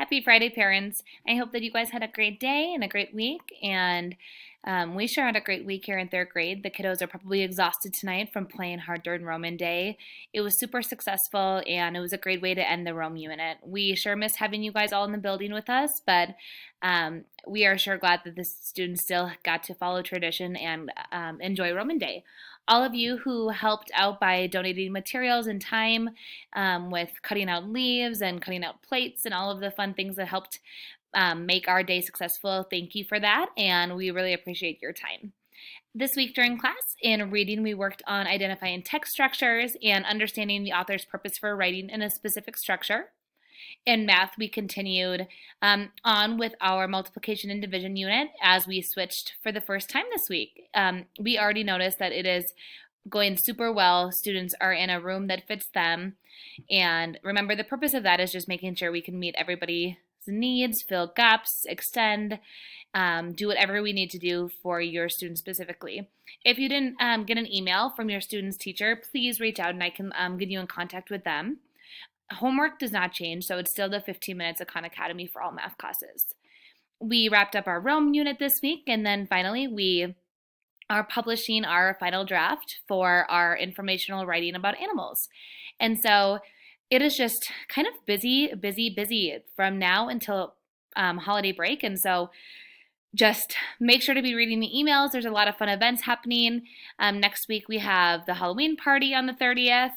Happy Friday, parents. I hope that you guys had a great day and a great week. And we sure had a great week here in third grade. The kiddos are probably exhausted tonight from playing hard during Roman Day. It was super successful and it was a great way to end the Rome unit. We sure miss having you guys all in the building with us, but we are sure glad that the students still got to follow tradition and enjoy Roman Day. All of you who helped out by donating materials and time with cutting out leaves and cutting out plates and all of the fun things that helped make our day successful. Thank you for that, and we really appreciate your time. This week during class, in reading, we worked on identifying text structures and understanding the author's purpose for writing in a specific structure. In math, we continued on with our multiplication and division unit as we switched for the first time this week. We already noticed that it is going super well. Students are in a room that fits them. And remember, the purpose of that is just making sure we can meet everybody's needs, fill gaps, extend, do whatever we need to do for your students specifically. If you didn't get an email from your student's teacher, please reach out and I can get you in contact with them. Homework does not change, so it's still the 15 minutes of Khan Academy for all math classes. We wrapped up our Rome unit this week, and then finally we are publishing our final draft for our informational writing about animals. And so it is just kind of busy from now until holiday break. And so just make sure to be reading the emails. There's a lot of fun events happening. Next week we have the Halloween party on the 30th.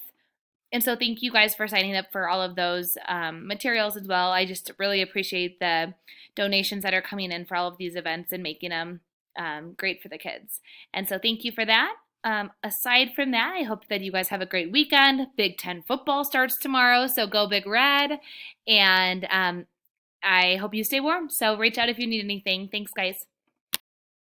And so thank you guys for signing up for all of those materials as well. I just really appreciate the donations that are coming in for all of these events and making them great for the kids. And so thank you for that. Aside from that, I hope that you guys have a great weekend. Big Ten football starts tomorrow, so go Big Red. And I hope you stay warm. So reach out if you need anything. Thanks, guys.